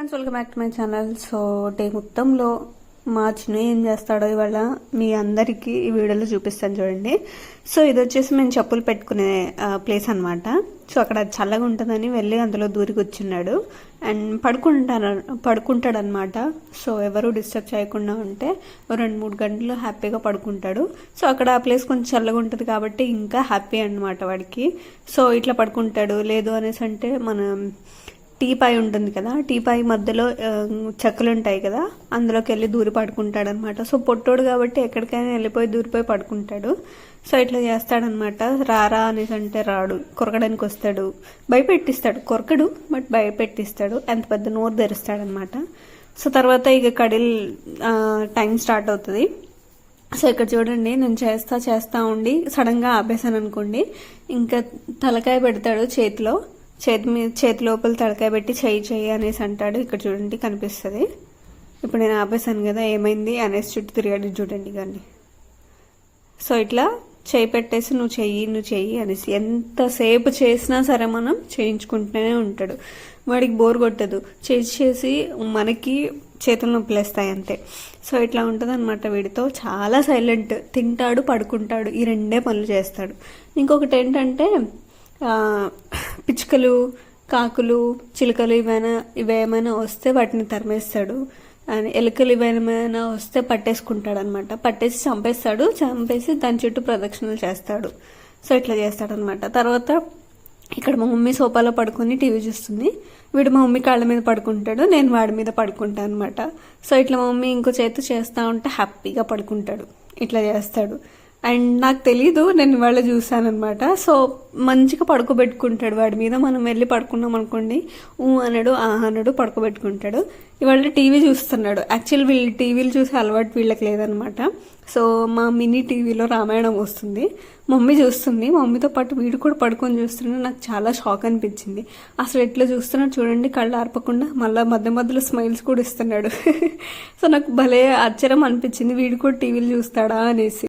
Friends, welcome back to my channel. So day మొత్తంలో మా చిన్న ఏం చేస్తాడో ఇవాళ మీ అందరికీ ఈ వీడియోలో చూపిస్తాను చూడండి. సో ఇది వచ్చేసి మేము చెప్పులు పెట్టుకునే ప్లేస్ అనమాట. సో అక్కడ చల్లగా ఉంటుందని వెళ్ళి అందులో దూరి కూర్చున్నాడు అండ్ పడుకుంటాడు అనమాట. సో ఎవరు డిస్టర్బ్ చేయకుండా ఉంటే 2-3 గంటలు హ్యాపీగా పడుకుంటాడు. సో అక్కడ ఆ ప్లేస్ కొంచెం చల్లగా ఉంటుంది కాబట్టి ఇంకా హ్యాపీ అనమాట వాడికి. సో ఇట్లా పడుకుంటాడు. లేదు అనేసి అంటే మన టీపాయ్ ఉంటుంది కదా, టీపాయ్ మధ్యలో చెక్కలు ఉంటాయి కదా, అందులోకి వెళ్ళి దూరి పడుకుంటాడు అనమాట. సో పొట్టోడు కాబట్టి ఎక్కడికైనా వెళ్ళిపోయి దూరిపోయి పడుకుంటాడు. సో ఇట్లా చేస్తాడనమాట. రారా అనేసి అంటే రాడు, కొరకడానికి వస్తాడు, భయపెట్టిస్తాడు. కొరకడు బట్ భయపెట్టిస్తాడు, ఎంత పెద్ద నోరు తెరుస్తాడనమాట. సో తర్వాత ఇక కడిల్ టైం స్టార్ట్ అవుతుంది. సో ఇక్కడ చూడండి, నేను చేస్తా ఉండి సడన్గా ఆపేసాను అనుకోండి, ఇంకా తలకాయ పెడతాడు చేతి లోపల తలకాయ పెట్టి చెయ్యి అనేసి అంటాడు. ఇక్కడ చూడండి కనిపిస్తుంది. ఇప్పుడు నేను ఆపేసాను కదా, ఏమైంది అనేసి చుట్టూ తిరిగాడు చూడండి కానీ. సో ఇట్లా చేయి పెట్టేసి నువ్వు చెయ్యి అనేసి ఎంతసేపు చేసినా సరే మనం చేయించుకుంటూనే ఉంటాడు. వాడికి బోర్ కొట్టదు, చేసి మనకి చేతులు నొప్పిలేస్తాయి అంతే. సో ఇట్లా ఉంటుంది అనమాట వీడితో. చాలా సైలెంట్, తింటాడు, పడుకుంటాడు, ఈ 2 పనులు చేస్తాడు. ఇంకొకటి ఏంటంటే పిచ్చుకలు, కాకులు, చిలుకలు ఇవేమైనా వస్తే వాటిని తరిమేస్తాడు. ఎలుకలు ఇవేమైనా వస్తే పట్టేసుకుంటాడు అనమాట. పట్టేసి చంపేసి దాని చుట్టూ ప్రదక్షిణలు చేస్తాడు. సో ఇట్లా చేస్తాడనమాట. తర్వాత ఇక్కడ మా మమ్మీ సోఫాలో పడుకొని టీవీ చూస్తుంది. వీడు మా మమ్మీ కాళ్ళ మీద పడుకుంటాడు, నేను వాడి మీద పడుకుంటాను అనమాట. సో ఇట్లా మా మమ్మీ ఇంకో చేతి చేస్తూ ఉంటే హ్యాపీగా పడుకుంటాడు. ఇట్లా చేస్తాడు. అండ్ నాకు తెలీదు, నేను ఇవాళ చూసాను అనమాట. సో మంచిగా పడుకోబెట్టుకుంటాడు వాడి మీద. మనం వెళ్ళి పడుకున్నాం అనుకోండి, అనడు అనడు, పడుకోబెట్టుకుంటాడు. ఇవాళ టీవీ చూస్తున్నాడు. యాక్చువల్ వీళ్ళు టీవీలు చూసే అలవాటు వీళ్ళకి లేదనమాట. సో మా మినీ టీవీలో రామాయణం వస్తుంది, మమ్మీ చూస్తుంది. మమ్మీతో పాటు వీడు కూడా పడుకొని చూస్తున్నాడు. నాకు చాలా షాక్ అనిపించింది. అసలు ఎట్లా చూస్తున్నాడు చూడండి, కళ్ళు ఆర్పకుండా. మళ్ళీ మధ్యలో స్మైల్స్ కూడా ఇస్తున్నాడు. సో నాకు భలే ఆశ్చర్యం అనిపించింది, వీడు కూడా టీవీలు చూస్తాడా అనేసి.